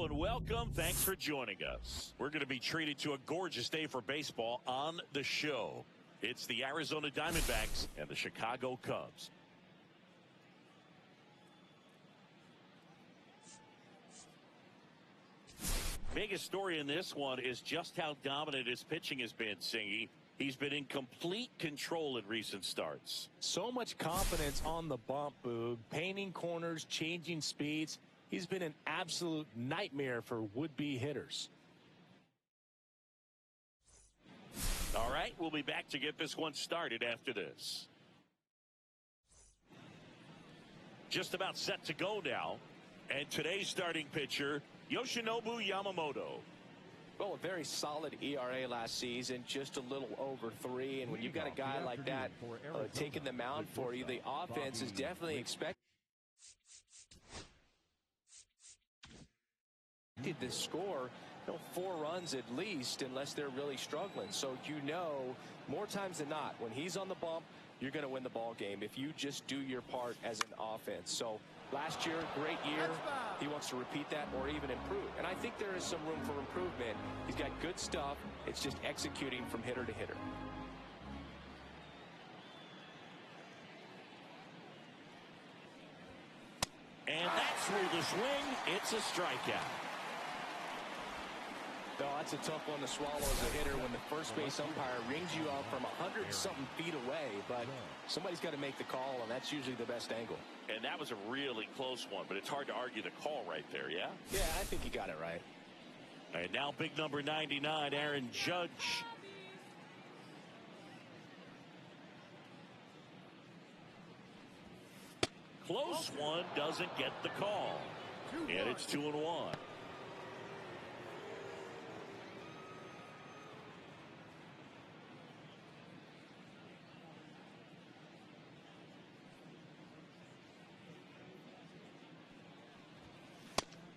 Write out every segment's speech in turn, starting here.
and welcome. Thanks for joining us. We're going to be treated to a gorgeous day for baseball on the show. It's the Arizona Diamondbacks and the Chicago Cubs. Biggest story in this one is just how dominant his pitching has been, Singy. He's been in complete control in recent starts. So much confidence on the bump, Boog. Painting corners, changing speeds. He's been an absolute nightmare for would-be hitters. All right, we'll be back to get this one started after this. Just about set to go now. And today's starting pitcher, Yoshinobu Yamamoto. Well, a very solid ERA last season, just a little over 3. And when you've got a guy like that taking the mound for you, the offense is definitely expected to score 4 runs at least, unless they're really struggling. So more times than not, when he's on the bump, you're going to win the ball game if you just do your part as an offense. So last year, great year. He wants to repeat that or even improve. And I think there is some room for improvement. He's got good stuff. It's just executing from hitter to hitter. And that's through the swing. It's a strikeout. No, that's a tough one to swallow as a hitter when the first base umpire rings you up from 100-something feet away. But somebody's got to make the call, and that's usually the best angle. And that was a really close one, but it's hard to argue the call right there, yeah? Yeah, I think you got it right. And now big number 99, Aaron Judge. Close one, doesn't get the call. And it's 2-1.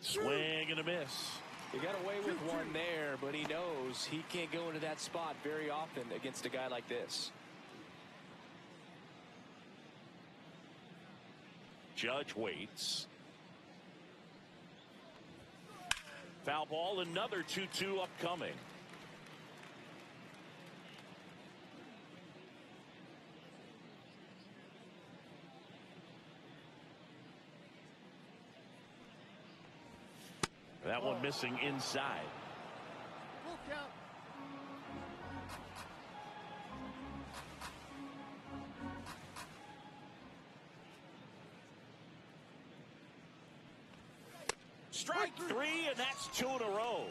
Swing and a miss. He got away with one there, but he knows he can't go into that spot very often against a guy like this. Judge waits. Foul ball, another 2-2 upcoming. That one missing inside. Strike 3, and that's 2 in a row.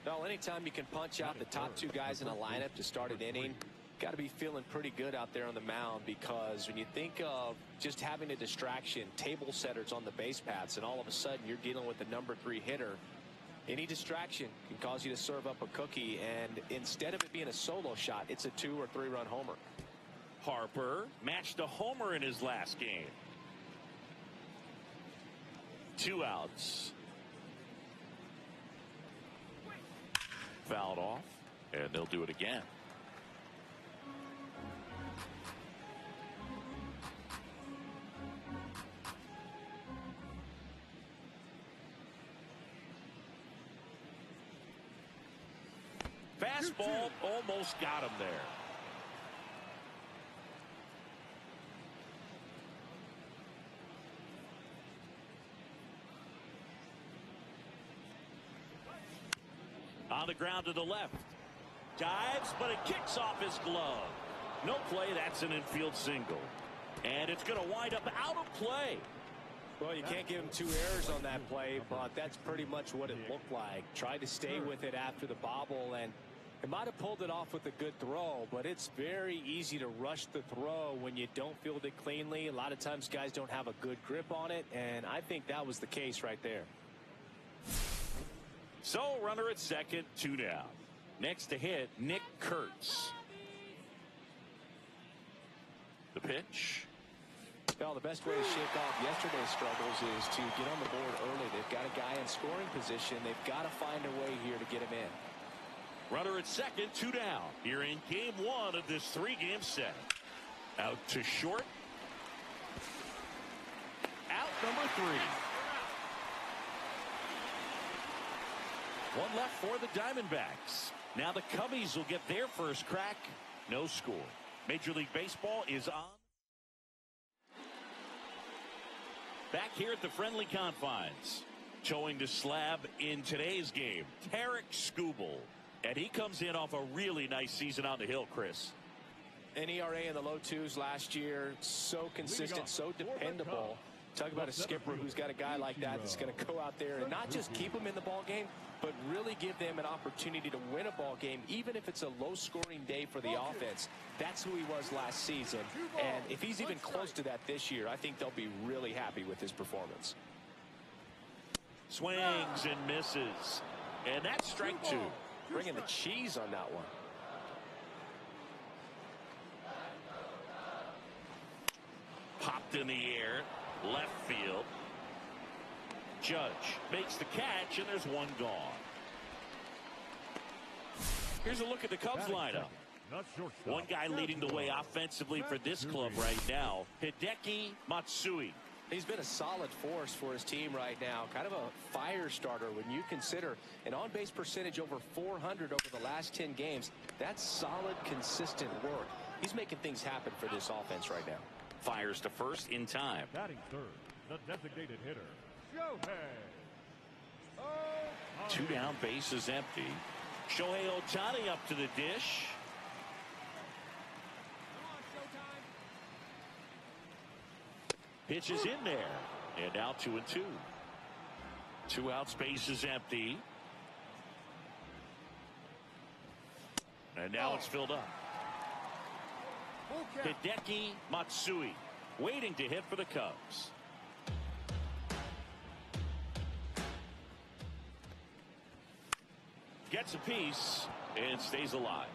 Well, anytime you can punch out the top 2 guys in a lineup to start an inning, got to be feeling pretty good out there on the mound, because when you think of just having a distraction, table setters on the base paths, and all of a sudden you're dealing with the number 3 hitter, any distraction can cause you to serve up a cookie, and instead of it being a solo shot, it's a 2 or 3 run homer. Harper matched a homer in his last game. 2 outs. Fouled off, and they'll do it again. Fastball almost got him there. On the ground to the left. Dives, but it kicks off his glove. No play, that's an infield single. And it's going to wind up out of play. Well, you can't give him 2 errors on that play, but that's pretty much what it looked like. Tried to stay with it after the bobble, and it might have pulled it off with a good throw, but it's very easy to rush the throw when you don't field it cleanly. A lot of times guys don't have a good grip on it, and I think that was the case right there. So, runner at second, 2 down. Next to hit, Nick Kurtz. The pitch. Well, the best way to shake off yesterday's struggles is to get on the board early. They've got a guy in scoring position. They've got to find a way here to get him in. Runner at second, 2 down. Here in game 1 of this 3-game set. Out to short. Out number 3. One left for the Diamondbacks. Now the Cubbies will get their first crack. No score. Major League Baseball is on. Back here at the friendly confines. Showing the slab in today's game, Tarik Skubal. And he comes in off a really nice season on the hill, Chris. An ERA in the low 2s last year. So consistent, so dependable. Talk about a skipper who's got a guy like that that's going to go out there and not just keep them in the ball game, but really give them an opportunity to win a ball game, even if it's a low-scoring day for the offense. That's who he was last season. And if he's even close to that this year, I think they'll be really happy with his performance. Swings and misses. And that's strike 2. Bringing the cheese on that one. Popped in the air. Left field. Judge makes the catch, and there's one gone. Here's a look at the Cubs lineup. One guy leading the way offensively for this club right now, Hideki Matsui. He's been a solid force for his team right now. Kind of a fire starter when you consider an on-base percentage over 400 over the last 10 games. That's solid, consistent work. He's making things happen for this offense right now. Fires to first in time. Batting third, the designated hitter, Shohei. 2 down, bases empty. Shohei Ohtani up to the dish. Pitch is in there. And now 2-2. 2 outs, bases empty. And now it's filled up. Hideki Matsui waiting to hit for the Cubs. Gets a piece and stays alive.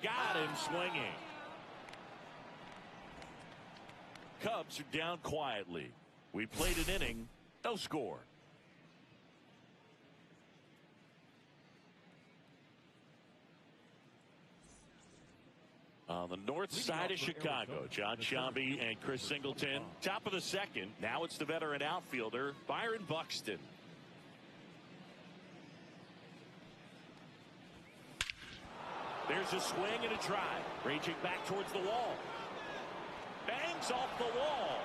Got him swinging. Cubs are down quietly. We played an inning, no score. On the north side of Chicago, John Sciambi and Chris Singleton. Top of the second. Now it's the veteran outfielder, Byron Buxton. There's a swing and a drive. Raging back towards the wall. Bangs off the wall.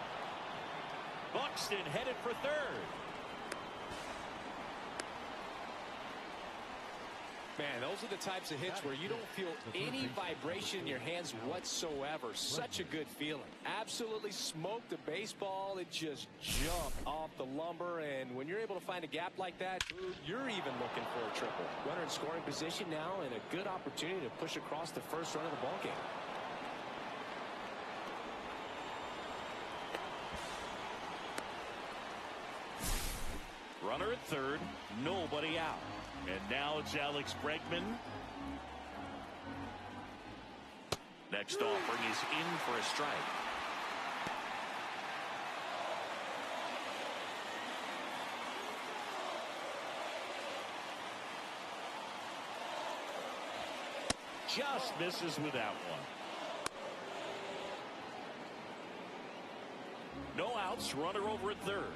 Buxton headed for third. Man, those are the types of hits where you don't feel any vibration in your hands whatsoever. Such a good feeling. Absolutely smoked the baseball. It just jumped off the lumber. And when you're able to find a gap like that, you're even looking for a triple. Runner in scoring position now and a good opportunity to push across the first run of the ball game. Runner at third, nobody out. And now it's Alex Bregman. Next offering is in for a strike. Just misses with that one. No outs, runner over at third.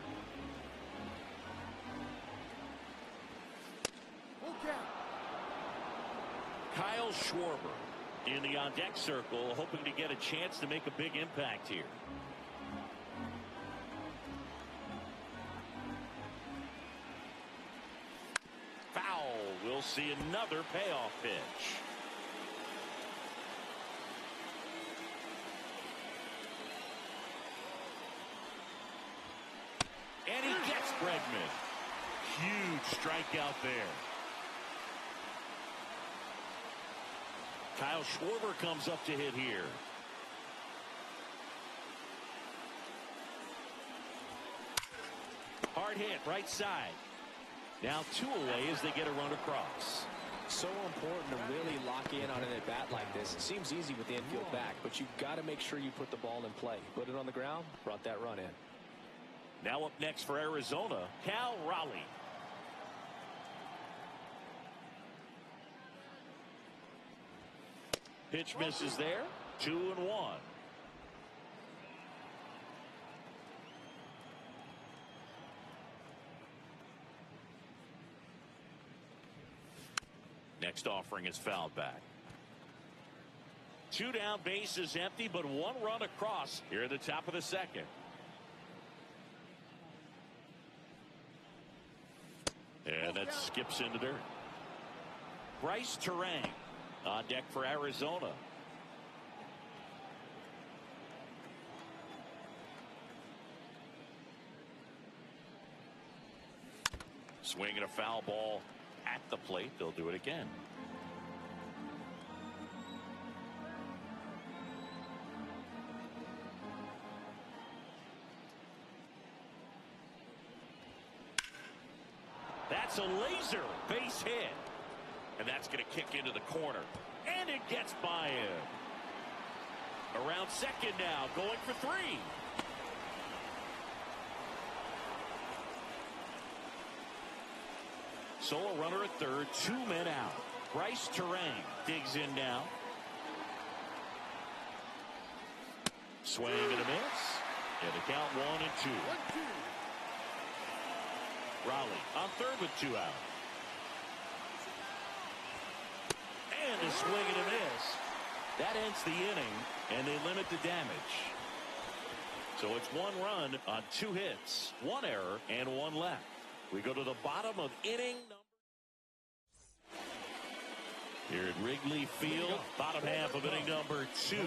Kyle Schwarber in the on-deck circle, hoping to get a chance to make a big impact here. Foul. We'll see another payoff pitch. And he gets Bregman. Huge strikeout there. Kyle Schwarber comes up to hit here. Hard hit, right side. Now 2 away as they get a run across. So important to really lock in on an at-bat like this. It seems easy with the infield back, but you've got to make sure you put the ball in play. Put it on the ground, brought that run in. Now up next for Arizona, Cal Raleigh. Pitch misses there. 2-1. Next offering is fouled back. 2 down, bases empty, but 1 run across here at the top of the second. And that skips into dirt. Bryce Terang on deck for Arizona. Swinging a foul ball at the plate. They'll do it again. That's a laser base hit. And that's going to kick into the corner. And it gets by him. Around second now, going for 3. So a runner at third, 2 men out. Bryce Terang digs in now. Swing and a miss. And the count 1-2. Raleigh on third with 2 out. And a swing and a miss. That ends the inning, and they limit the damage. So it's 1 run on 2 hits, 1 error, and 1 left. We go to the bottom of inning number. Here at Wrigley Field, bottom half of inning number 2.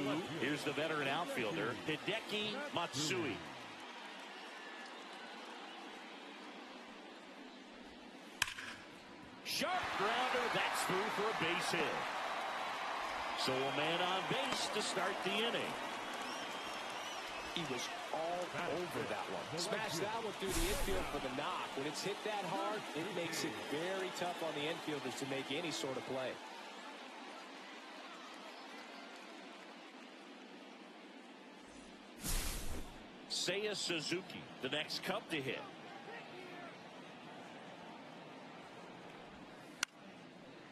Here's the veteran outfielder, Hideki Matsui. Sharp grounder, that's through for a base hit. So a man on base to start the inning. He was all over that one. Smashed that one through the infield for the knock. When it's hit that hard, it makes it very tough on the infielders to make any sort of play. Seiya Suzuki, the next Cub to hit.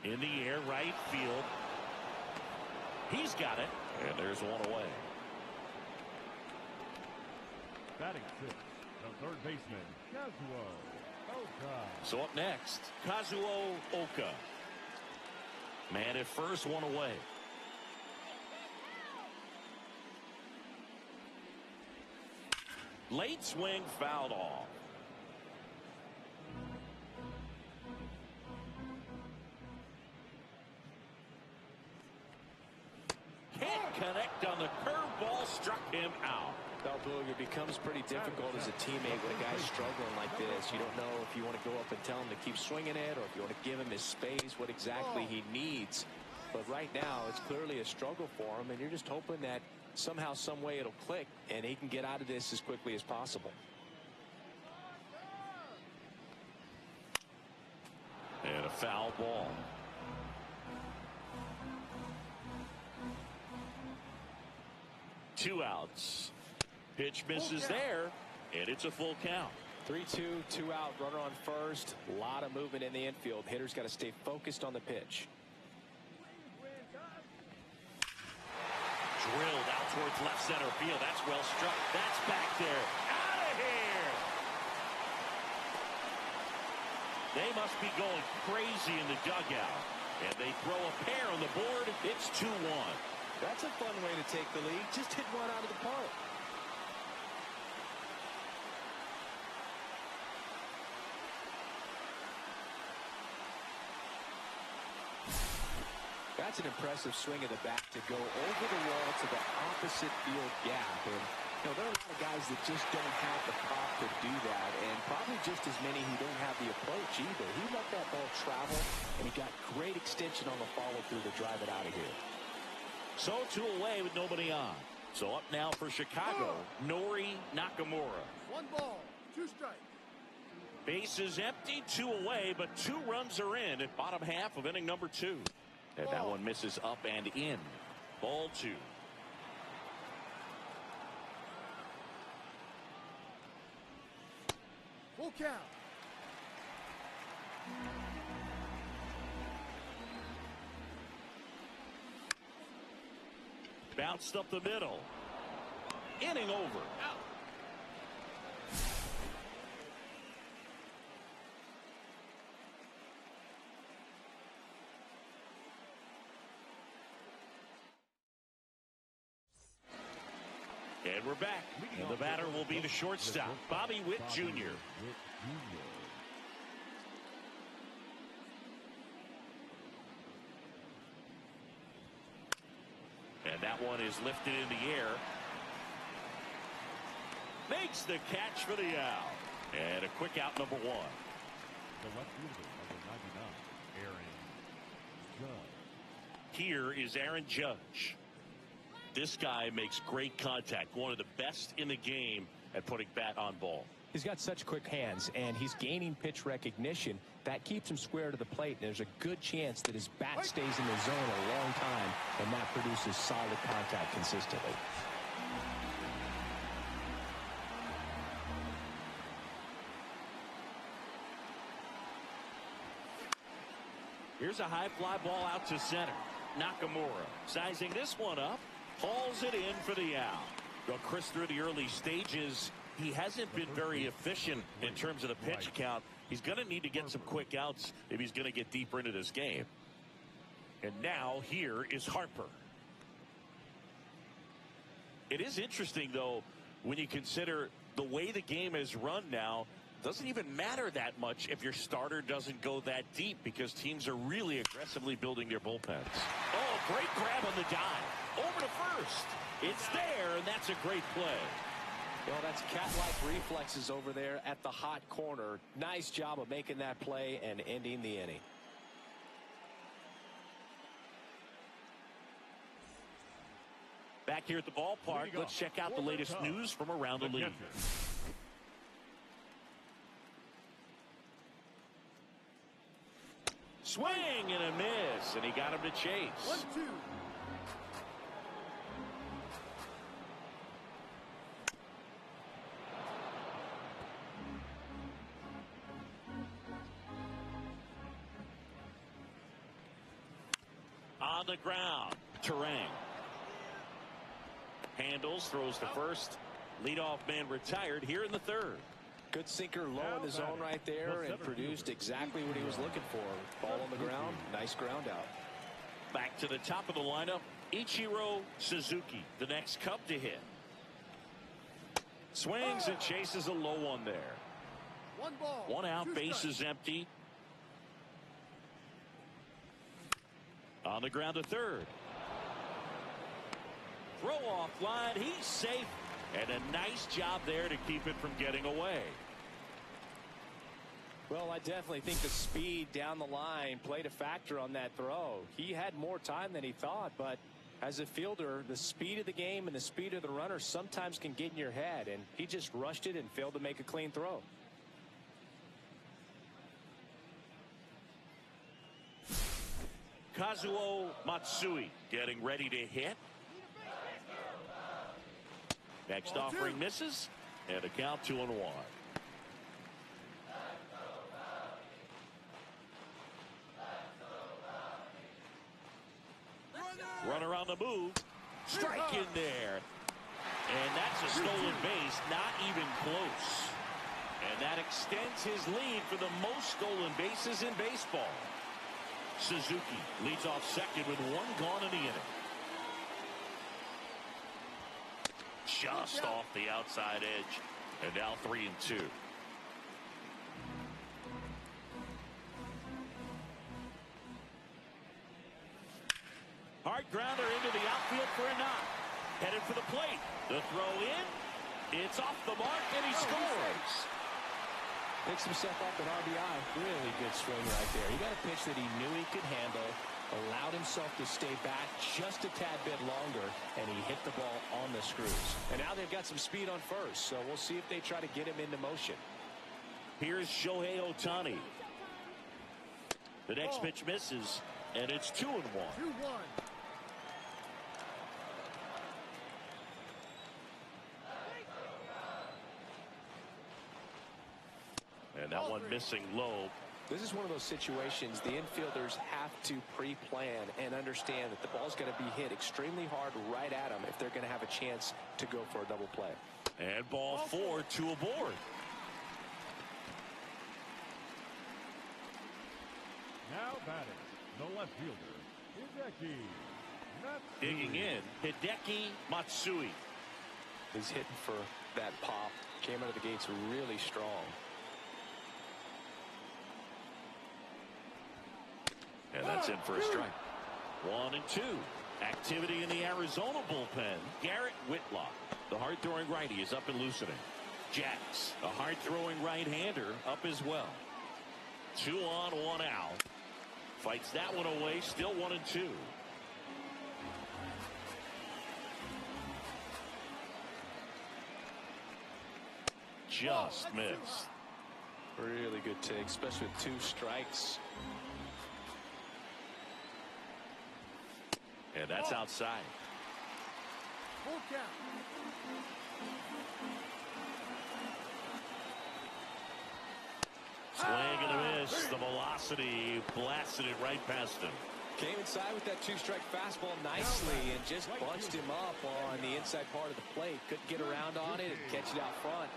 In the air, right field. He's got it. And there's 1 away. Batting 6, the third baseman, Kazuo Oka. So up next, Kazuo Oka. Man at first, 1 away. Late swing, fouled off. Can't connect on the curveball, struck him out. Well, Boog, it becomes pretty difficult as a teammate when a guy's struggling like this. You don't know if you want to go up and tell him to keep swinging it or if you want to give him his space, what exactly he needs. But right now, it's clearly a struggle for him, and you're just hoping that somehow, some way it'll click, and he can get out of this as quickly as possible. And a foul ball. Two outs. Pitch misses there, and it's a full count. 3-2, 2 out, runner on first. A lot of movement in the infield. Hitter's got to stay focused on the pitch. Drilled out towards left center field. That's well struck. That's back there. Out of here. They must be going crazy in the dugout. And they throw a pair on the board. It's 2-1. That's a fun way to take the lead. Just hit one out of the park. That's an impressive swing of the bat to go over the wall to the opposite field gap. And, you know, there are a lot of guys that just don't have the pop to do that, and probably just as many who don't have the approach either. He let that ball travel, and he got great extension on the follow-through to drive it out of here. So 2 away with nobody on. So up now for Chicago, Nori Nakamura. 1 ball, 2 strikes. Bases empty, 2 away, but 2 runs are in at bottom half of inning number 2. And that one misses up and in. Ball 2. Full count. Bounced up the middle. Inning over. Out. And we're back. And the batter will be the shortstop, Bobby Witt Jr. And that one is lifted in the air. Makes the catch for the out. And a quick out, number one. The left fielder, number 99, Aaron Judge. Here is Aaron Judge. This guy makes great contact. One of the best in the game at putting bat on ball. He's got such quick hands, and he's gaining pitch recognition. That keeps him square to the plate, and there's a good chance that his bat stays in the zone a long time, and that produces solid contact consistently. Here's a high fly ball out to center. Nakamura sizing this one up. Hauls it in for the out. Well, Chris, through the early stages, he hasn't been very efficient in terms of the pitch count. He's going to need to get some quick outs if he's going to get deeper into this game. And now here is Harper. It is interesting, though, when you consider the way the game is run now. Doesn't even matter that much if your starter doesn't go that deep, because teams are really aggressively building their bullpens. Oh, great grab on the dive. Over to first. It's there, and that's a great play. Well, that's cat-like reflexes over there at the hot corner. Nice job of making that play and ending the inning. Back here at the ballpark, let's check out the latest news from around the league. Swing and a miss, and he got him to chase. 1-2. On the ground, Terang handles, throws to first. Leadoff man retired here in the third. Good sinker low in the zone right there, and produced exactly what he was looking for. Ball on the ground, nice ground out. Back to the top of the lineup, Ichiro Suzuki, the next Cub to hit. Swings and chases a low one there. 1 ball. 1 out, 2 bases strikes. empty. On the ground to third. Throw off line, he's safe. And a nice job there to keep it from getting away. Well, I definitely think the speed down the line played a factor on that throw. He had more time than he thought, but as a fielder, the speed of the game and the speed of the runner sometimes can get in your head, and he just rushed it and failed to make a clean throw. Kazuo Matsui getting ready to hit. Next offering misses, and a count 2-1. Runner on the move. Strike in there. And that's a stolen base, not even close. And that extends his lead for the most stolen bases in baseball. Suzuki leads off second with 1 gone in the inning. Just off the outside edge, and now 3-2. Hard grounder into the outfield for a knock. Headed for the plate. The throw in. It's off the mark, and he scores. Picks himself up an RBI. Really good swing right there. He got a pitch that he knew he could handle, allowed himself to stay back just a tad bit longer, and he hit the ball on the screws. And now they've got some speed on first, so we'll see if they try to get him into motion. Here's Shohei Ohtani. The next pitch misses, and it's 2-1. 2-1. And that one missing low. This is one of those situations the infielders have to pre-plan and understand that the ball's going to be hit extremely hard right at them if they're going to have a chance to go for a double play. And ball 4, 2 aboard. Now batting, the left fielder, Hideki Matsui. Digging in, Hideki Matsui. He's hitting for that pop. Came out of the gates really strong. And that's in for a strike. 1 and 2. Activity in the Arizona bullpen. Garrett Whitlock, the hard-throwing righty, is up and loosening. Jacks, a hard-throwing right-hander, up as well. 2 on, 1 out. Fights that one away, still 1 and 2. Just missed. Really good take, especially with 2 strikes. And that's outside. Full count. Swing and a miss. The velocity blasted it right past him. Came inside with that 2-strike fastball nicely and just bunched him up on the inside part of the plate. Couldn't get around on it and catch it out front.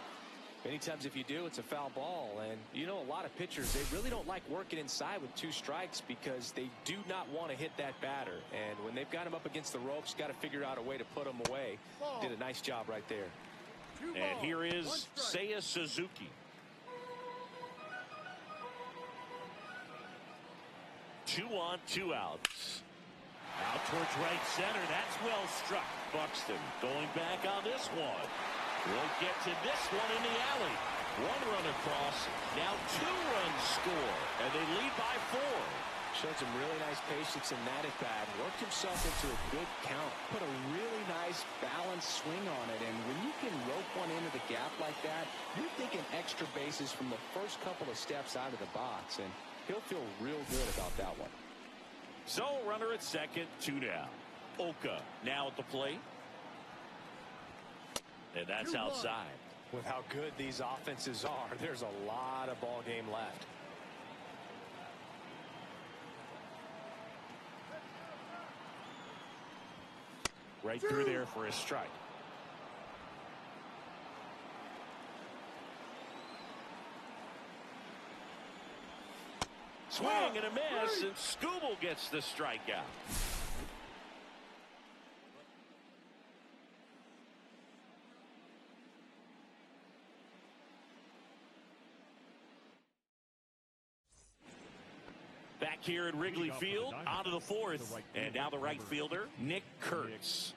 Many times if you do, it's a foul ball. And you know, a lot of pitchers, they really don't like working inside with 2 strikes because they do not want to hit that batter. And when they've got him up against the ropes, got to figure out a way to put him away. Did a nice job right there. And here is Seiya Suzuki. 2 on, 2 outs. Out towards right center. That's well struck. Buxton going back on this one. Won't get to this one in the alley. 1 run across. Now 2 runs score. And they lead by 4. Showed some really nice patience in that at bat. Worked himself into a good count. Put a really nice balanced swing on it. And when you can rope one into the gap like that, you're thinking extra bases from the first couple of steps out of the box. And he'll feel real good about that one. So runner at second, 2 down. Oka now at the plate. And that's outside. With how good these offenses are, there's a lot of ball game left. Right through there for a strike. Swing and a miss, and Skubal gets the strikeout. Back here at Wrigley Field, on to the 4th, and now the right fielder, Nick Kurtz.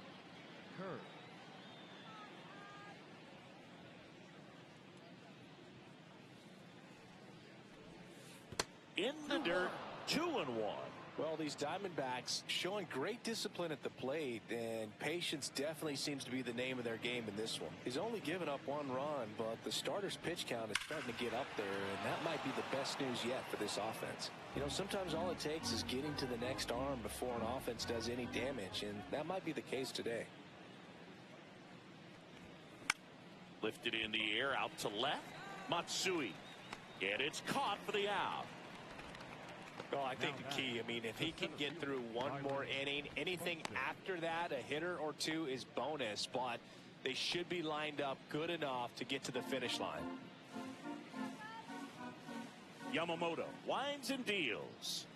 In the dirt, 2 and 1. Well, these Diamondbacks showing great discipline at the plate, and patience definitely seems to be the name of their game in this one. He's only given up 1 run, but the starter's pitch count is starting to get up there, and that might be the best news yet for this offense. You know, sometimes all it takes is getting to the next arm before an offense does any damage, and that might be the case today. Lifted in the air, out to left. Matsui. And it's caught for the out. Well, I think the key, I mean, if he can get through 1 more inning, anything after that, a hitter or 2 is bonus, but they should be lined up good enough to get to the finish line. Yamamoto winds and deals.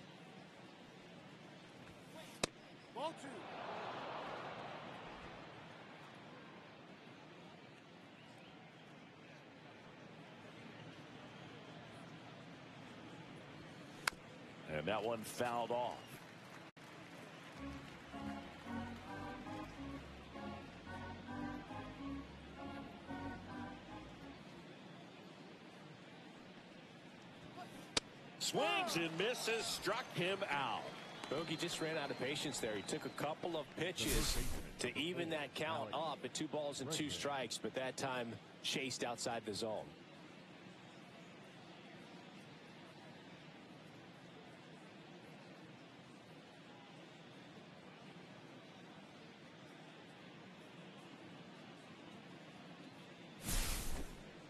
Ball 2. And that one fouled off. Swings and misses, struck him out. Bogey just ran out of patience there. He took a couple of pitches to even that count up at 2 balls and 2 strikes, but that time chased outside the zone.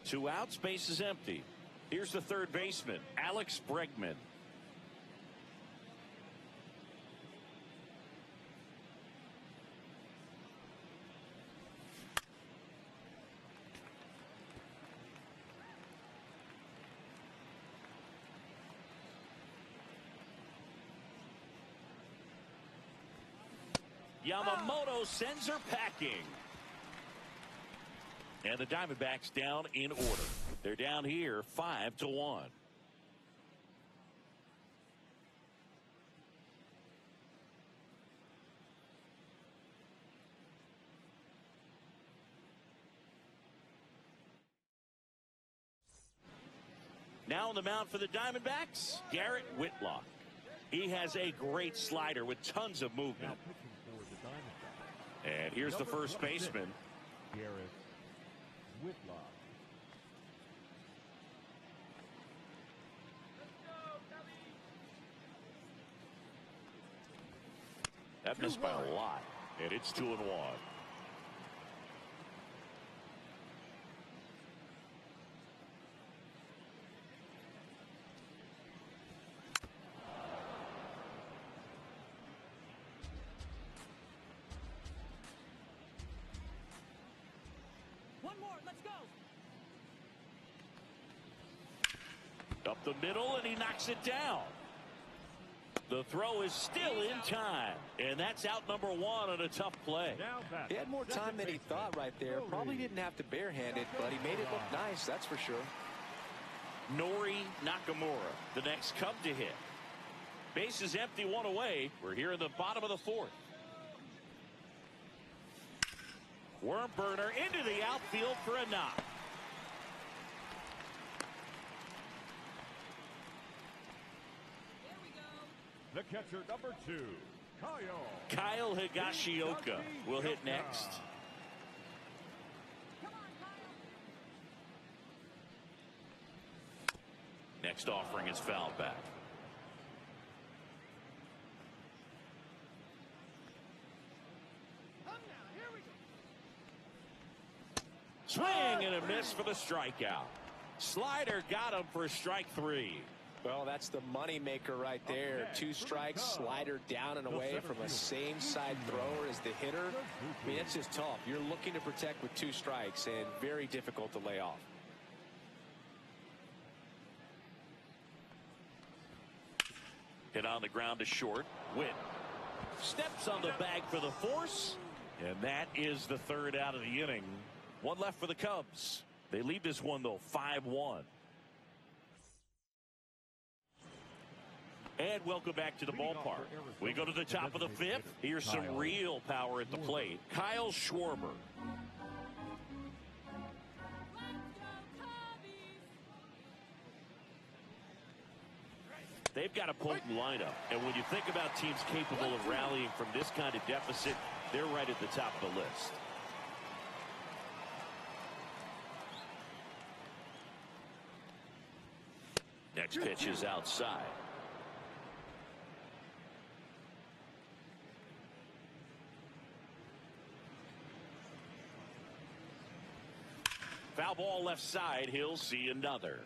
Two outs, base is empty. Here's the third baseman, Alex Bregman. Yamamoto sends her packing. And the Diamondbacks down in order. They're down here 5-1. Now on the mound for the Diamondbacks, Garrett Whitlock. He has a great slider with tons of movement. And here's the first baseman, Garrett Whitlock. That missed by a lot, and it's 2-1. Up the middle, and he knocks it down. The throw is still in time, and that's out number one on a tough play. He had more time than he thought right there. Probably didn't have to barehand it, but he made it look nice, that's for sure. Nori Nakamura, the next Cub to hit. Base is empty, one away. We're here in the bottom of the fourth. Worm burner into the outfield for a knock. The catcher, number 2, Kyle Higashioka will hit next. Next offering is fouled back. Swing and a miss for the strikeout. Slider got him for strike 3. Well, that's the money maker right there. 2 strikes, slider down and away from a same side thrower as the hitter. I mean, it's just tough. You're looking to protect with 2 strikes and very difficult to lay off. Hit on the ground to short. Witt steps on the bag for the force. And that is the third out of the inning. One left for the Cubs. They lead this one, though, 5-1. And welcome back to the ballpark. We go to the top of the 5th. Here's some real power at the plate. Kyle Schwarber. They've got a potent lineup. And when you think about teams capable of rallying from this kind of deficit, they're right at the top of the list. Next pitch is outside. Foul ball left side. He'll see another.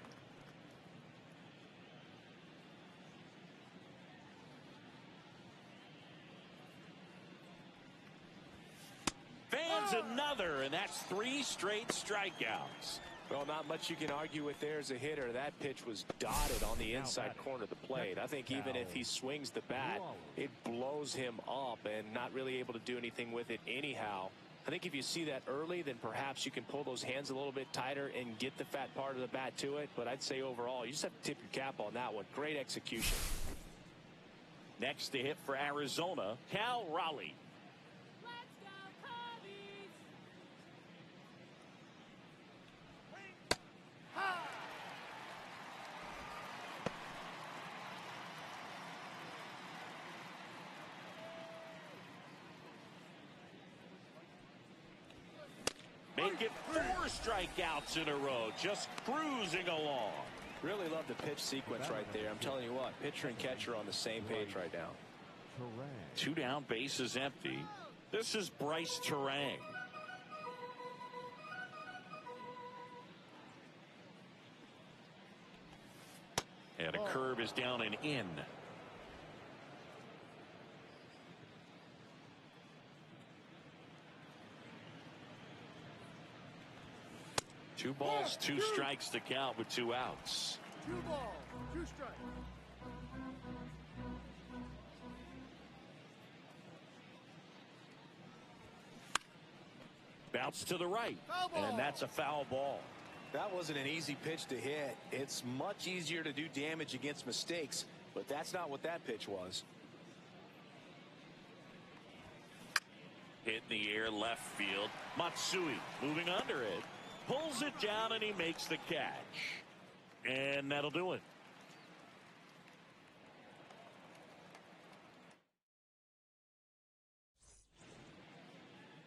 Fans another, and that's 3 straight strikeouts. Well, not much you can argue with there as a hitter. That pitch was dotted on the inside corner of the plate. I think even if he swings the bat, it blows him up and not really able to do anything with it anyhow. I think if you see that early, then perhaps you can pull those hands a little bit tighter and get the fat part of the bat to it. But I'd say overall, you just have to tip your cap on that one. Great execution. Next to hit for Arizona, Cal Raleigh. Make it 4 strikeouts in a row, just cruising along. Really love the pitch sequence right there. I'm telling you what, pitcher and catcher on the same page right now. 2 down, bases empty. This is Bryce Terang. And a curve is down and in. Two balls, two strikes to count with 2 outs. 2 balls, 2 strikes. Bounce to the right, and that's a foul ball. That wasn't an easy pitch to hit. It's much easier to do damage against mistakes, but that's not what that pitch was. Hit in the air left field. Matsui moving under it. Pulls it down, and he makes the catch. And that'll do it.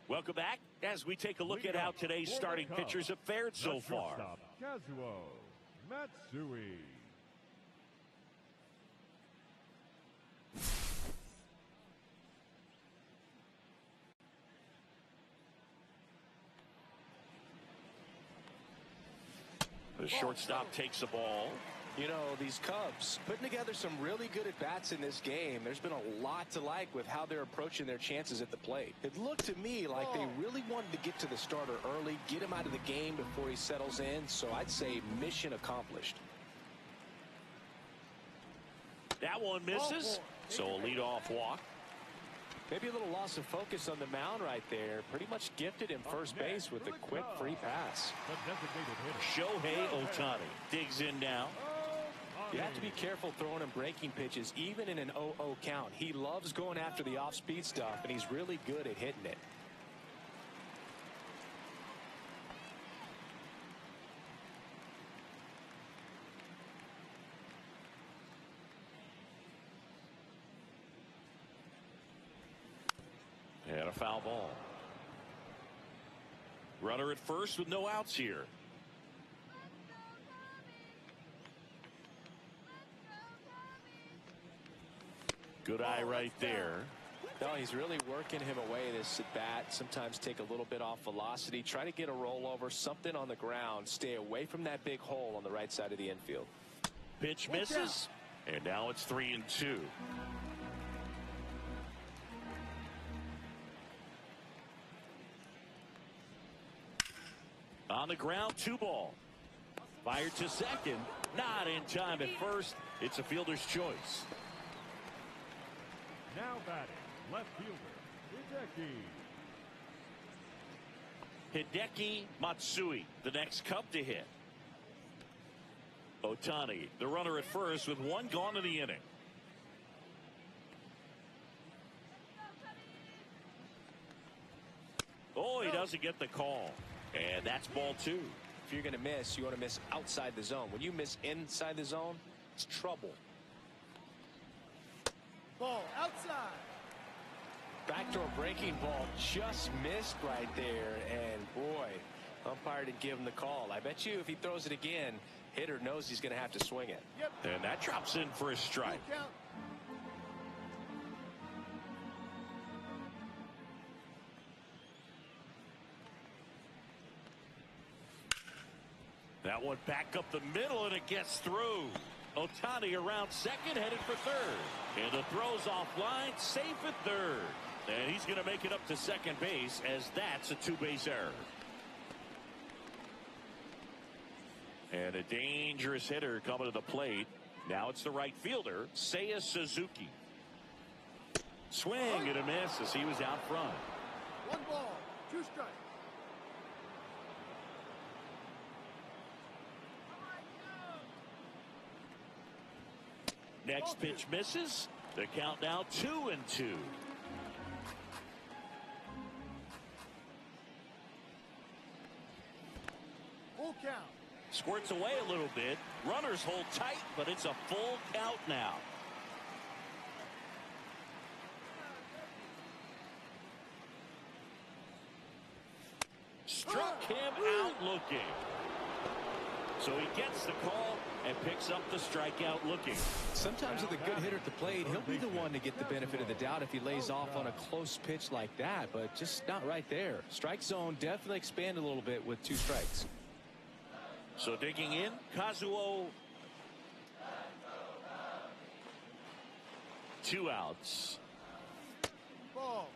Welcome back as we take a look at how today's starting pitchers have fared so far. Kazuo Matsui. The shortstop takes the ball. You know, these Cubs putting together some really good at-bats in this game. There's been a lot to like with how they're approaching their chances at the plate. It looked to me like they really wanted to get to the starter early, get him out of the game before he settles in. So I'd say mission accomplished. That one misses, so a leadoff walk. Maybe a little loss of focus on the mound right there. Pretty much gifted him first base with a quick free pass. Shohei Ohtani digs in now. You have to be careful throwing him breaking pitches, even in an 0-0 count. He loves going after the off-speed stuff, and he's really good at hitting it. And a foul ball. Runner at first with no outs here. Good eye right there. No, he's really working him away this at bat. Sometimes take a little bit off velocity. Try to get a rollover, something on the ground. Stay away from that big hole on the right side of the infield. Pitch misses. And now it's 3-2. On the ground, 2 ball. Fired to second. Not in time at first. It's a fielder's choice. Now batting, left fielder, Hideki. Hideki Matsui, the next Cub to hit. Ohtani, the runner at first with 1 gone in the inning. Oh, he doesn't get the call. And that's ball 2. If you're going to miss, you want to miss outside the zone. When you miss inside the zone, it's trouble. Ball outside. Backdoor breaking ball just missed right there. And boy, umpire didn't give him the call. I bet you if he throws it again, hitter knows he's going to have to swing it. Yep. And that drops in for a strike. Full count. That one back up the middle, and it gets through. Ohtani around second, headed for third. And the throw's offline, safe at third. And he's going to make it up to second base, as that's a 2-base error. And a dangerous hitter coming to the plate. Now it's the right fielder, Seiya Suzuki. Swing and a miss as he was out front. 1 ball, 2 strikes. Next pitch misses. The count now 2-2. Full count. Squirts away a little bit. Runners hold tight, but it's a full count now. Struck him out looking. So he gets the call and picks up the strikeout looking. Sometimes with a good hitter at the plate, he'll be the one to get the benefit of the doubt if he lays off on a close pitch like that, but just not right there. Strike zone definitely expanded a little bit with 2 strikes. So digging in, Kazuo 2 outs. Ball.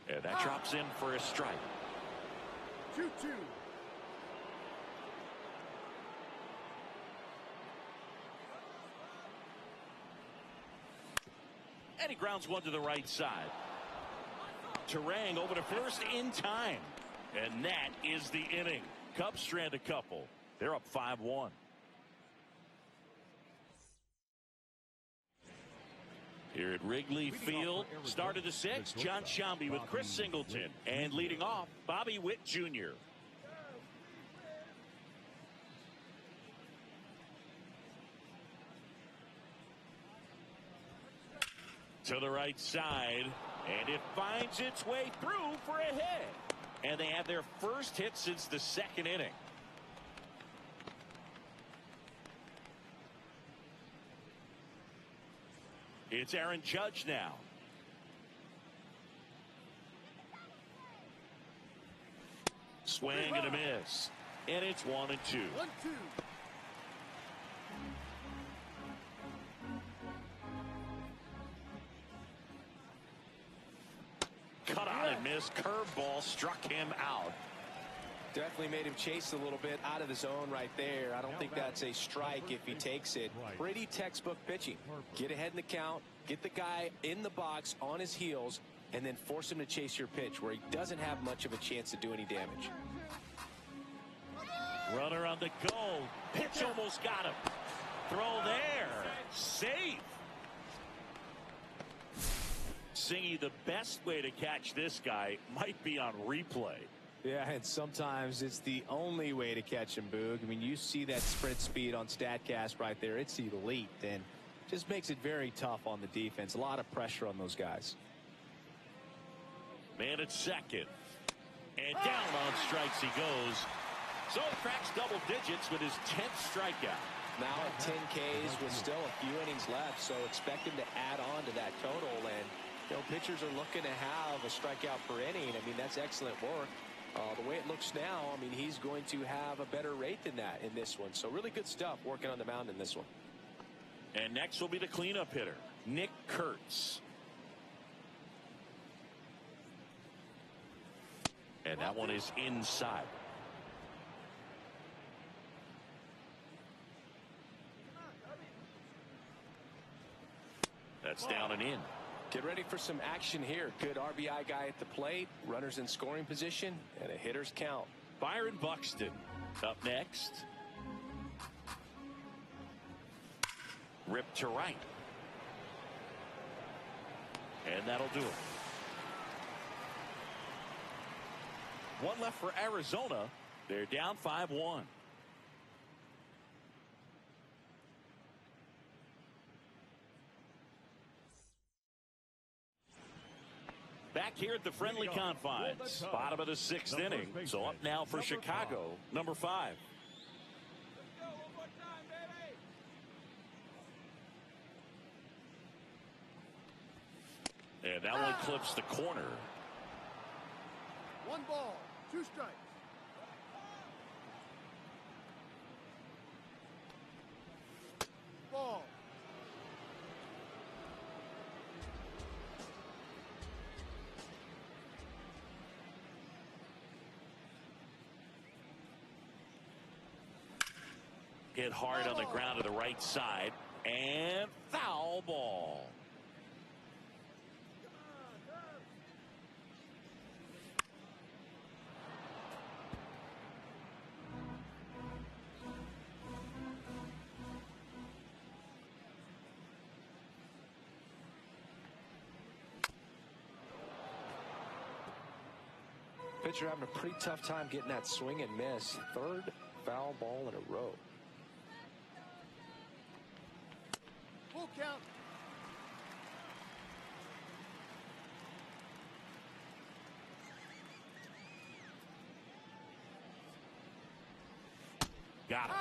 And that drops in for a strike. 2-2. And he grounds one to the right side. Terang over to first in time. And that is the inning. Cubs strand a couple. They're up 5-1. Here at Wrigley Field, start of the 6th, John Shambi with Chris Singleton. And leading off, Bobby Witt Jr. To the right side, and it finds its way through for a hit. And they have their first hit since the 2nd inning. It's Aaron Judge now. Swing and a miss. And it's 1-2. 1-2. Cut on and miss. Curveball struck him out. Definitely made him chase a little bit out of the zone right there. I don't think that's a strike if he takes it. Pretty textbook pitching. Get ahead in the count, get the guy in the box on his heels, and then force him to chase your pitch where he doesn't have much of a chance to do any damage. Runner on the go. Pitch almost got him. Throw there. Safe. Singy, the best way to catch this guy might be on replay. Yeah, and sometimes it's the only way to catch him, Boog. I mean, you see that sprint speed on StatCast right there. It's elite, and just makes it very tough on the defense. A lot of pressure on those guys. Man at second. And down on strikes he goes. So cracks double digits with his 10th strikeout. Now at 10 Ks with still a few innings left, so expect him to add on to that total. And, you know, pitchers are looking to have a strikeout per inning. I mean, that's excellent work. The way it looks now, I mean, he's going to have a better rate than that in this one. So really good stuff working on the mound in this one. And next will be the cleanup hitter, Nick Kurtz. And that one is inside. That's down and in. Get ready for some action here. Good RBI guy at the plate, runners in scoring position, and a hitter's count. Byron Buxton up next. Ripped to right. And that'll do it. One left for Arizona. They're down 5-1. Back here at the friendly confines, bottom of the 6th inning. So up now for Chicago, number 5. And that one clips the corner. 1 ball, 2 strikes. Ball. Hit hard on the ground to the right side. And foul ball. Pitcher having a pretty tough time getting that swing and miss. 3rd foul ball in a row. Full count. Got him.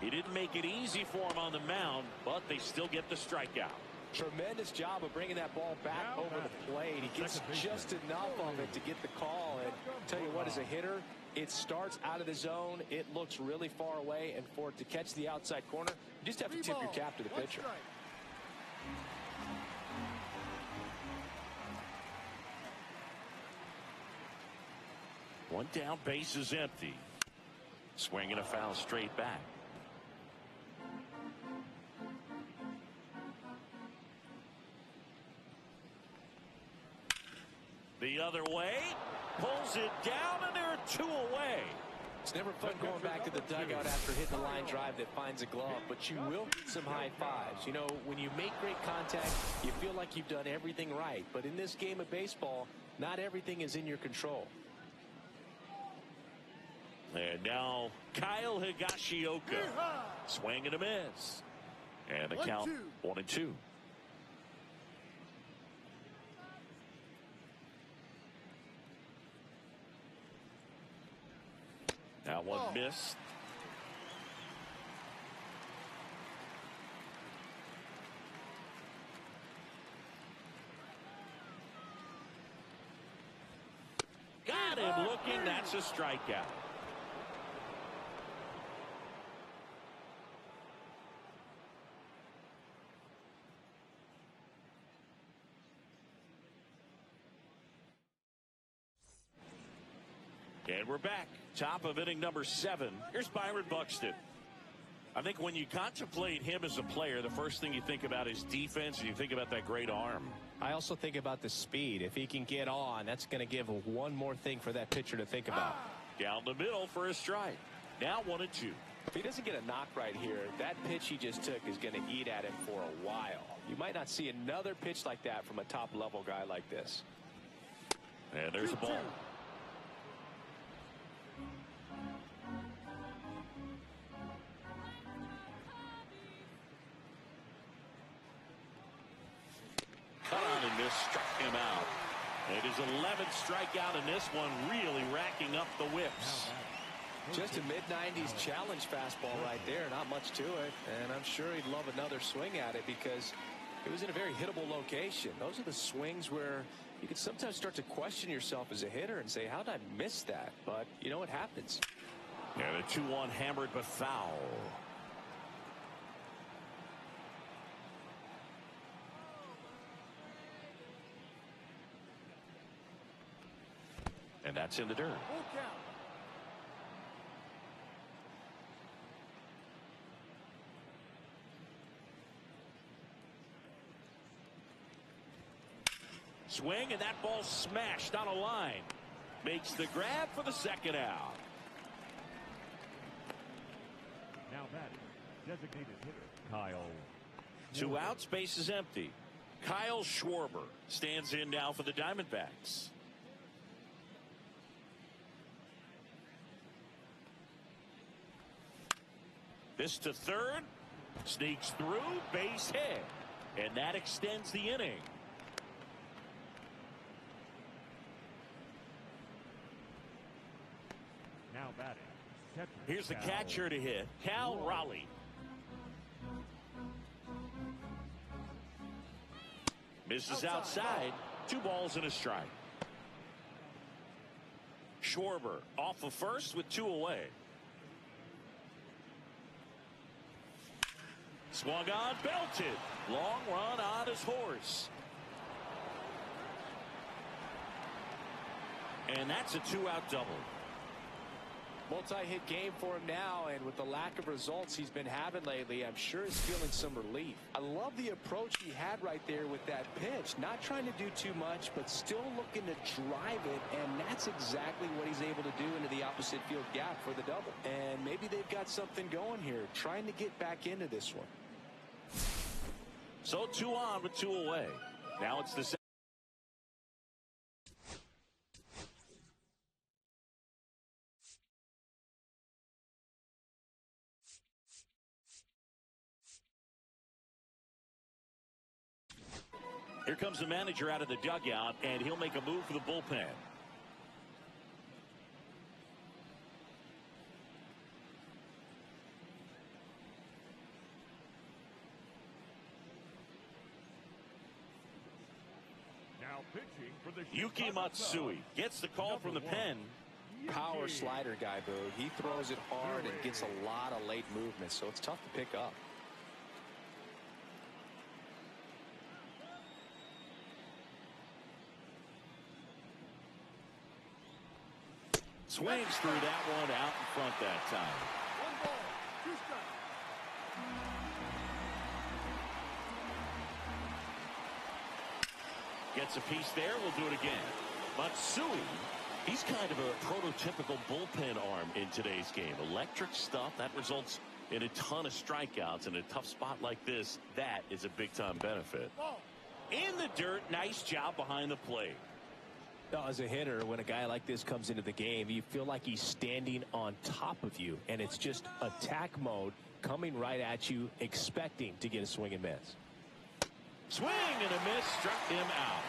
He didn't make it easy for him on the mound, but they still get the strikeout. Tremendous job of bringing that ball back over the plate. He gets just enough of it to get the call. And tell you what, as a hitter, it starts out of the zone. It looks really far away. And for it to catch the outside corner, you just have to tip your cap to the pitcher. One down, base is empty. Swinging a foul straight back. The other way, pulls it down, and they're 2 away. It's never fun going back to the dugout after hitting the line drive that finds a glove, but you will get some high fives. You know, when you make great contact, you feel like you've done everything right. But in this game of baseball, not everything is in your control. And now Kyle Higashioka. Swing and a miss. And the count 1-2. That one missed. Got him looking. That's a strikeout. And we're back. Top of inning number 7. Here's Byron Buxton. I think when you contemplate him as a player, the first thing you think about is defense, and you think about that great arm. I also think about the speed. If he can get on, that's going to give one more thing for that pitcher to think about. Down the middle for a strike. Now 1-2. If he doesn't get a knock right here, that pitch he just took is going to eat at him for a while. You might not see another pitch like that from a top-level guy like this. And there's a ball. Cut on and this struck him out. It is 11th strikeout in this one, really racking up the whips. Just a mid-90s challenge fastball right there. Not much to it. And I'm sure he'd love another swing at it because it was in a very hittable location. Those are the swings where you can sometimes start to question yourself as a hitter and say, how did I miss that? But, you know, it happens. And a 2-1 hammered but foul. And that's in the dirt. Swing, and that ball smashed on a line. Makes the grab for the second out. Now batting, designated hitter, Kyle. 2 outs, base is empty. Kyle Schwarber stands in now for the Diamondbacks. This to third, sneaks through, base hit, and that extends the inning. Now batting. Here's the catcher to hit, Cal Raleigh. Misses outside, 2 balls and a strike. Schwarber off of first with 2 away. Swung on, belted. Long run on his horse. And that's a 2-out double. Multi-hit game for him now, and with the lack of results he's been having lately, I'm sure he's feeling some relief. I love the approach he had right there with that pitch. Not trying to do too much, but still looking to drive it, and that's exactly what he's able to do into the opposite field gap for the double. And maybe they've got something going here, trying to get back into this one. So 2 on with 2 away. Now it's the Here comes the manager out of the dugout, and he'll make a move for the bullpen. Now pitching for the Yuki Chicago Matsui Cubs, gets the call from the pen. Power slider guy, Boo. He throws it hard and gets a lot of late movement, so it's tough to pick up. Swings through that one out in front that time. 1 ball, 2 strikes. Gets a piece there. We'll do it again. Matsui, he's kind of a prototypical bullpen arm in today's game. Electric stuff that results in a ton of strikeouts in a tough spot like this. That is a big-time benefit. Ball. In the dirt, nice job behind the plate. Now, as a hitter, when a guy like this comes into the game, you feel like he's standing on top of you, and it's just attack mode coming right at you, expecting to get a swing and miss. Swing and a miss, struck him out.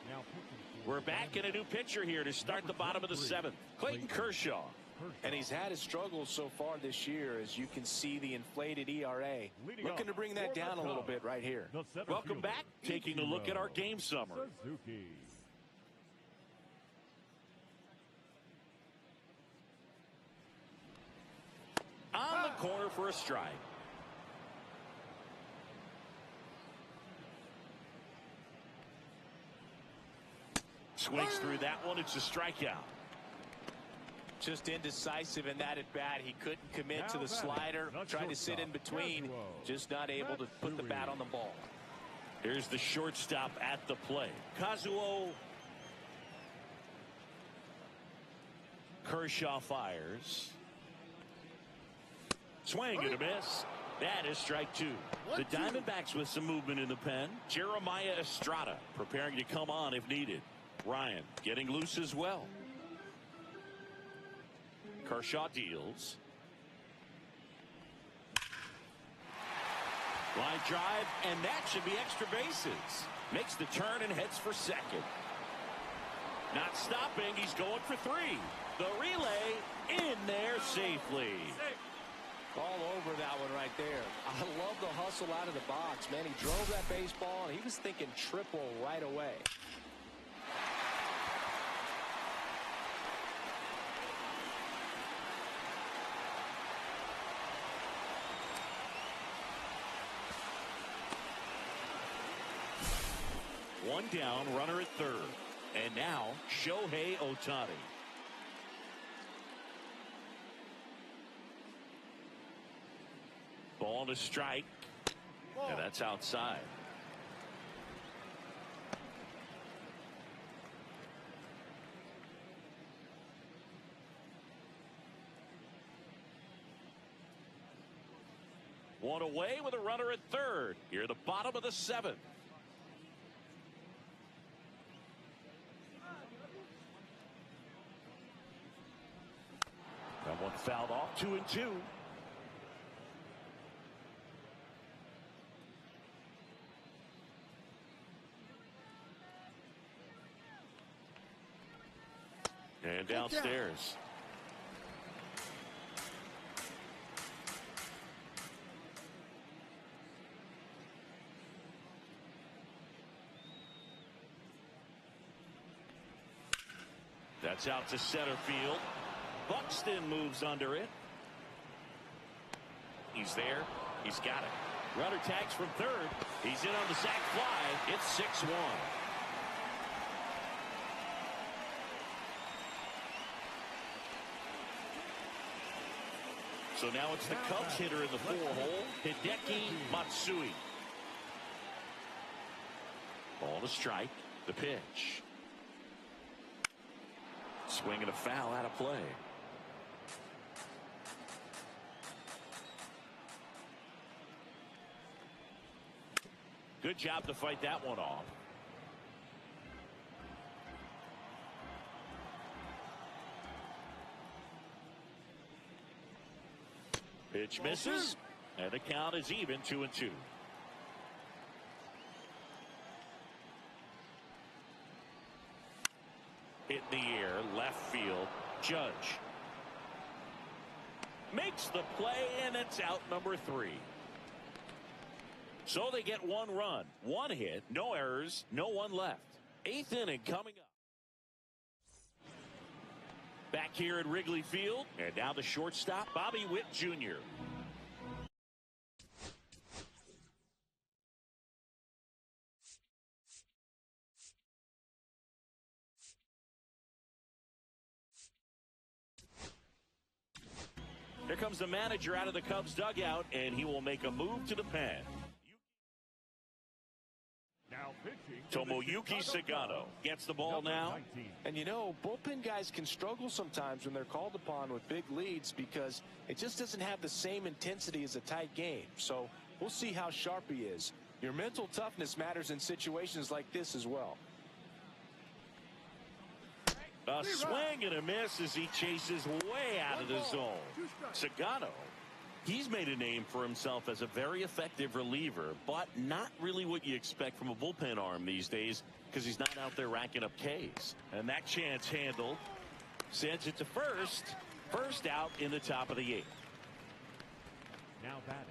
Now pitching for We're back in a new pitcher here to start the bottom of the 7th. Clayton Kershaw. And he's had his struggles so far this year, as you can see the inflated ERA. Looking to bring that down a little bit right here. the center Welcome fielder, back. Taking a look at our game summary. Suzuki. On the corner for a strike. Swings through that one. It's a strikeout. Just indecisive in that at bat. He couldn't commit to the slider. Tried to sit in between. Just not able to put the bat on the ball. Here's the shortstop at the plate. Kazuo. Kershaw fires. Swing and a miss. That is strike 2. The Diamondbacks with some movement in the pen. Jeremiah Estrada preparing to come on if needed. Ryan getting loose as well. Kershaw deals. Line drive, and that should be extra bases. Makes the turn and heads for second. Not stopping. He's going for 3. The relay in there safely. All over that one right there. I love the hustle out of the box, man. He drove that baseball, and he was thinking triple right away. One down, runner at third. And now, Shohei Ohtani. Ball to strike. And that's outside. One away with a runner at third. Here, the bottom of the 7th. That one fouled off. 2-2. And downstairs. That's out to center field. Buxton moves under it. He's there. He's got it. Runner tags from third. He's in on the sac fly. It's 6-1. So now it's the Cubs hitter in the 4-hole, Hideki Matsui. Ball to strike. The pitch. Swing and a foul out of play. Good job to fight that one off. Pitch misses, and the count is even, 2-2. Hit in the air, left field. Judge makes the play, and it's out number 3. So they get 1 run, 1 hit, no errors, no one left. 8th inning coming up. Back here at Wrigley Field, and now the shortstop, Bobby Witt Jr. Here comes the manager out of the Cubs dugout, and he will make a move to the pen. Now pitching. Tomoyuki Sagano gets the ball now. 19. And you know, bullpen guys can struggle sometimes when they're called upon with big leads because it just doesn't have the same intensity as a tight game. So we'll see how sharp he is. Your mental toughness matters in situations like this as well. A swing and a miss as he chases way out of the zone. Sagano, he's made a name for himself as a very effective reliever, but not really what you expect from a bullpen arm these days because he's not out there racking up Ks. And that chance handled. Sends it to first. First out in the top of the 8th. Now batting,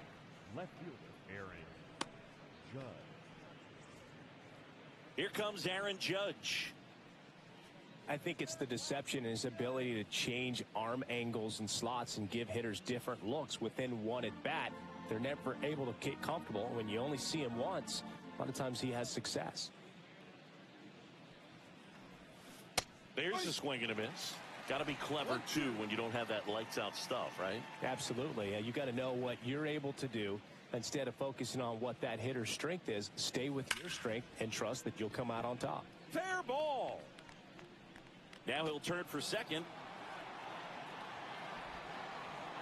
left fielder Aaron Judge. Here comes Aaron Judge. I think it's the deception in his ability to change arm angles and slots and give hitters different looks within one at bat. They're never able to get comfortable. When you only see him once, a lot of times he has success. There's a swing and a miss. Got to be clever, too, when you don't have that lights-out stuff, right? Absolutely. You got to know what you're able to do. Instead of focusing on what that hitter's strength is, stay with your strength and trust that you'll come out on top. Fair ball. Now he'll turn for second.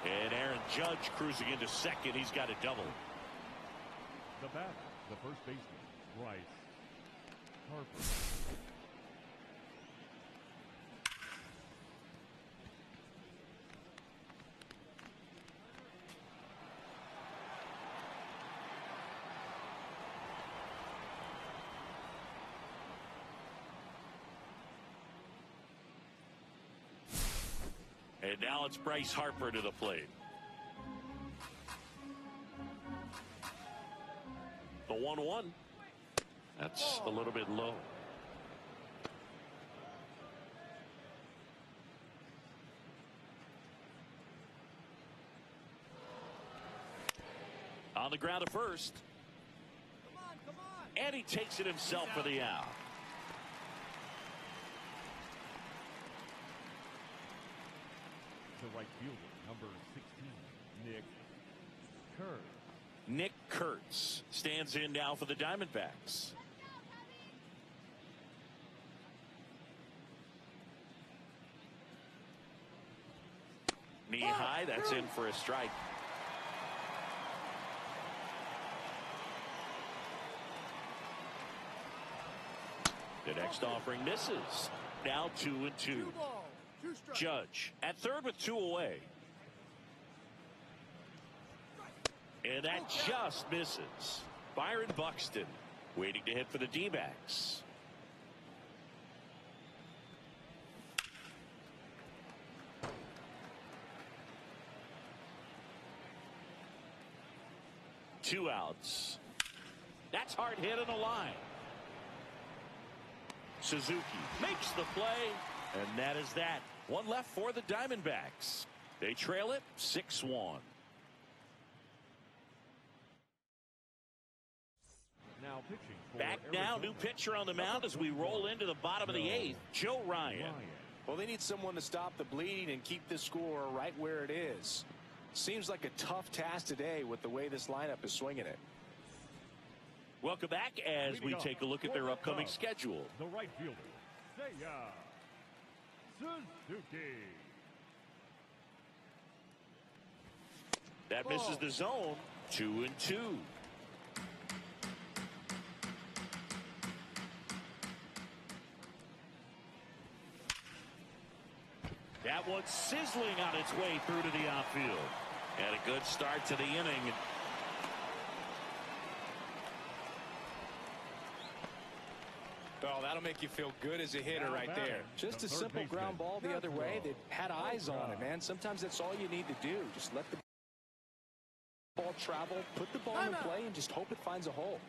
And Aaron Judge cruising into second. He's got a double. The batter, the first baseman, Bryce Harper. And now it's Bryce Harper to the plate. The 1-1. That's a little bit low. On the ground at first. Come on. And he takes it himself for the out. The right fielder, number 16, Nick Kurtz. Nick Kurtz stands in now for the Diamondbacks. Knee high, that's in for a strike. The next offering misses. Now 2-2. Judge at third with 2 away. And that just misses. Byron Buxton waiting to hit for the D-backs. Two outs. That's hard hit on the line. Suzuki makes the play, and that is that. One left for the Diamondbacks. They trail it 6-1. Now pitching for Back now, Arizona. new pitcher on the mound as we roll into the bottom of the 8th, Joe Ryan. Well, they need someone to stop the bleeding and keep the score right where it is. Seems like a tough task today with the way this lineup is swinging it. Welcome back as we take a look at their upcoming schedule. The right fielder, Seiya Suzuki. That misses the zone. 2-2. That one's sizzling on its way through to the outfield. And a good start to the inning. Oh, that'll make you feel good as a hitter right there. Just a simple ground ball the other way that had eyes on it, man. Sometimes that's all you need to do. Just let the ball travel, put the ball in play, and just hope it finds a hole.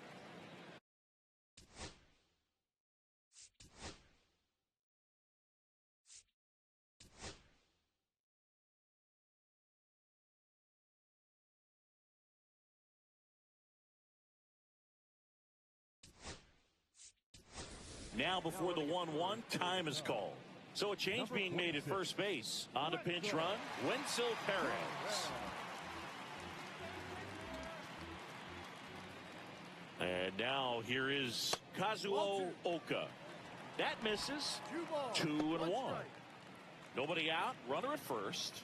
Now before the 1-1, time is called. So a change being made at first base. On a pinch run, Wenzel Perez. And now here is Kazuo Oka. That misses. 2-1. Nobody out. Runner at first.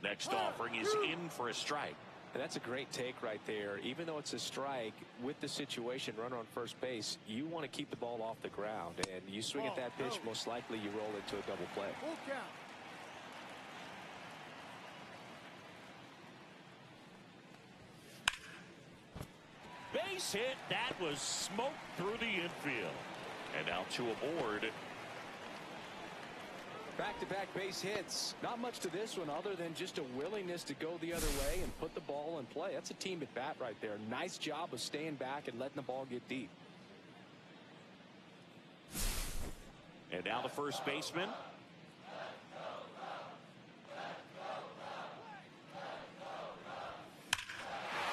Next offering is in for a strike. And that's a great take right there. Even though it's a strike, with the situation, runner on first base, you want to keep the ball off the ground. And you swing at that pitch, most likely you roll into a double play. Base hit. That was smoked through the infield. And now two aboard. Back-to-back base hits. Not much to this one other than just a willingness to go the other way and put the ball in play. That's a team at bat right there. Nice job of staying back and letting the ball get deep. And now the first baseman.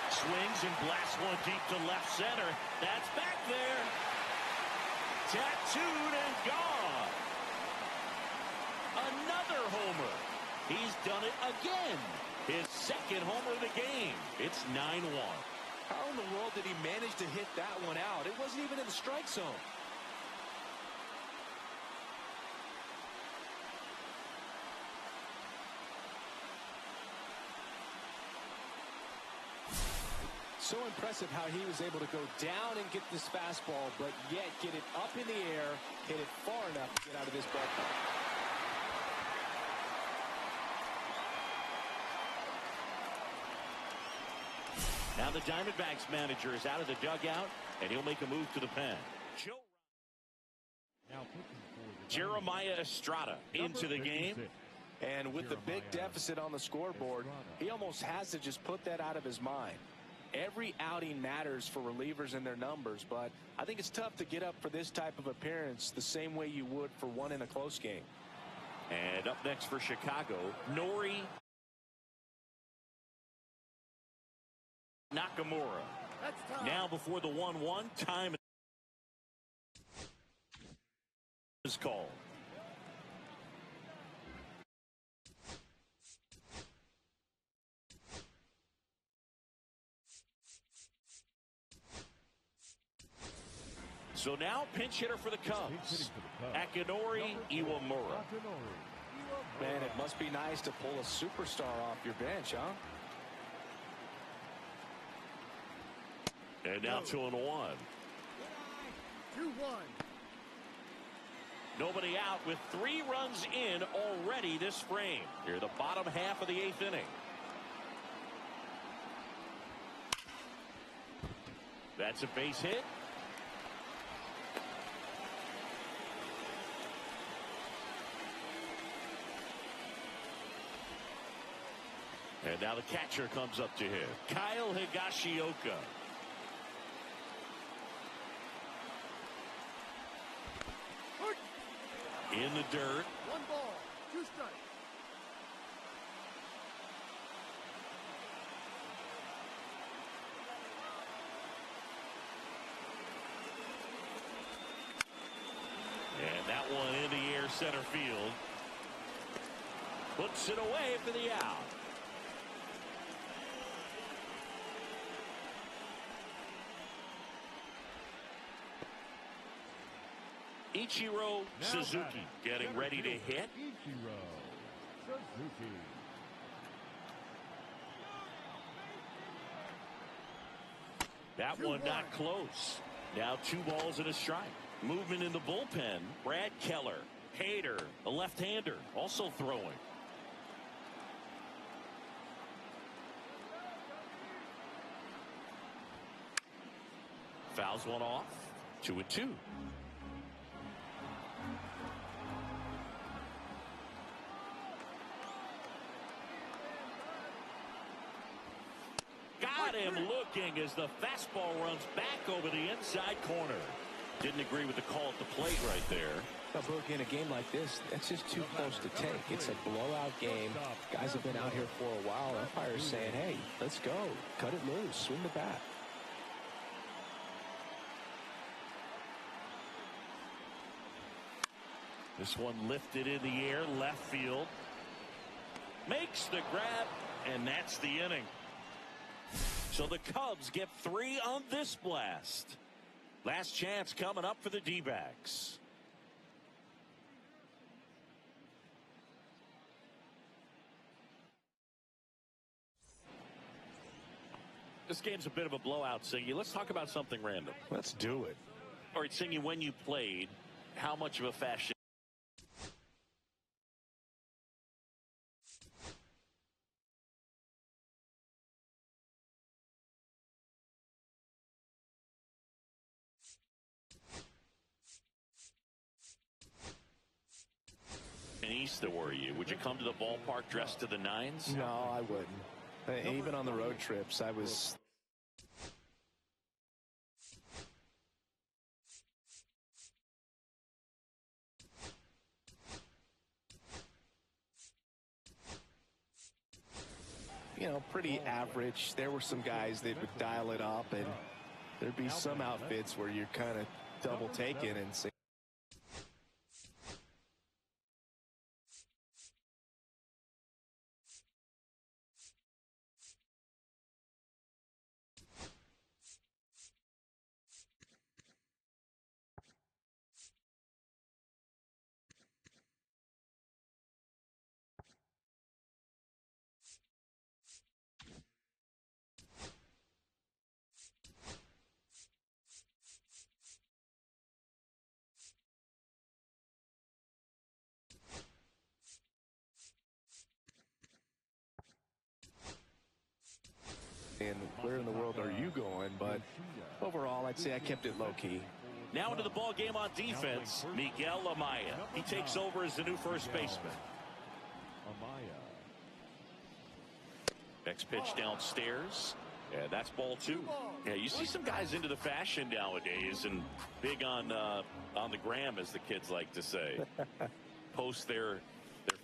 Swings and blasts one deep to left center. That's back there. Tattooed and gone. Another homer. He's done it again. His second homer of the game. It's 9-1. How in the world did he manage to hit that one out? It wasn't even in the strike zone. So impressive how he was able to go down and get this fastball, but yet get it up in the air, hit it far enough to get out of this ballpark. Now the Diamondbacks manager is out of the dugout, and he'll make a move to the pen. Jeremiah Estrada into the game. And with the big deficit on the scoreboard, he almost has to just put that out of his mind. Every outing matters for relievers and their numbers, but I think it's tough to get up for this type of appearance the same way you would for one in a close game. And up next for Chicago, Nori Nakamura. Now before the 1-1, time is called. So now pinch hitter for the Cubs, Akinori Iwamura. Man, it must be nice to pull a superstar off your bench, huh? And now 2-1. 2-1. Nobody out with 3 runs in already this frame. Here the bottom half of the 8th inning. That's a base hit. And now the catcher comes up to him, Kyle Higashioka. In the dirt. 1 ball, 2 strikes. And that one in the air center field. Puts it away for the out. Ichiro Suzuki getting ready to hit. Ichiro Suzuki. That one not close. Now 2 balls and a strike. Movement in the bullpen. Brad Keller, Hader, a left-hander, also throwing. Fouls one off. 2-2. Got him looking as the fastball runs back over the inside corner. Didn't agree with the call at the plate right there. Now, Book, in a game like this, that's just too close to take. It's a blowout game. Guys have been out here for a while. Umpire's saying, hey, let's go. Cut it loose. Swing the bat. This one lifted in the air, left field. Makes the grab, and that's the inning. So the Cubs get 3 on this blast. Last chance coming up for the D-backs. This game's a bit of a blowout, Singy. Let's talk about something random. Let's do it. All right, Singy, when you played, how much of a fashion? Easter were you? Would you come to the ballpark dressed to the nines? No, I wouldn't. Even on the road trips, I was... you know, pretty average. There were some guys that would dial it up, and there'd be some outfits where you're kind of double taking and say, and where in the world are you going? But overall, I'd say I kept it low-key. Now into the ball game on defense, Miguel Amaya. He takes over as the new first baseman. Next pitch downstairs. Yeah, that's ball 2. Yeah, you see some guys into the fashion nowadays and big on the gram, as the kids like to say. Post their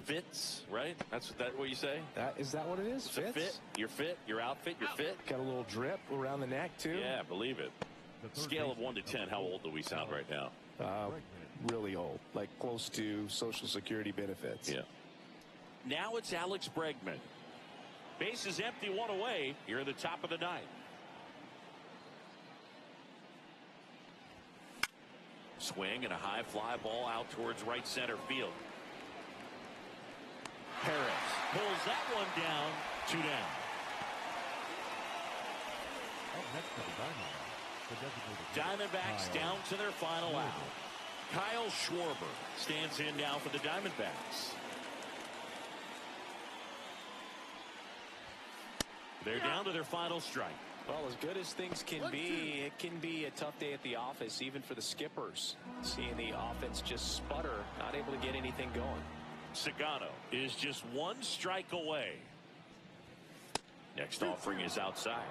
fits, right? That's what you say? Is that what it is? It's a fit, your outfit, your fit. Got a little drip around the neck, too? Yeah, believe it. Scale of 1 to 10, how old do we sound right now? Really old, like close to Social Security benefits. Yeah. Now it's Alex Bregman. Base is empty, 1 away here at the top of the 9th. Swing and a high fly ball out towards right center field. Harris pulls that one down, 2 down. Diamondbacks down to their final out. Kyle Schwarber stands in now for the Diamondbacks. They're down to their final strike. Well, as good as things can be, it can be a tough day at the office, even for the skippers. Seeing the offense just sputter, not able to get anything going. Sagano is just 1 strike away. Next offering is outside.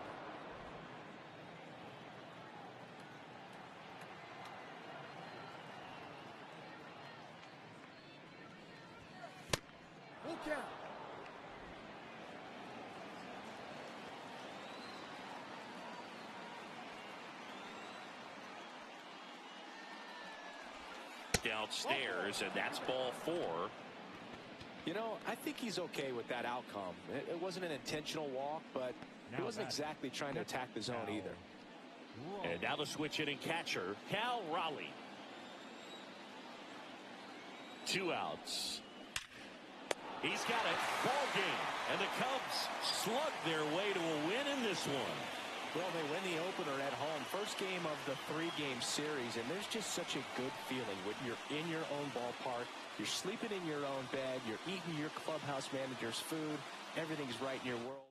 Look out. Downstairs, and that's ball 4. You know, I think he's okay with that outcome. It wasn't an intentional walk, but he wasn't exactly trying to attack the zone either. And now the switch hitting catcher, Cal Raleigh. 2 outs. He's got it. Ball game. And the Cubs slug their way to a win in this one. Well, they win the opener at home. First game of the 3-game series, and there's just such a good feeling when you're in your own ballpark, you're sleeping in your own bed, you're eating your clubhouse manager's food, everything's right in your world.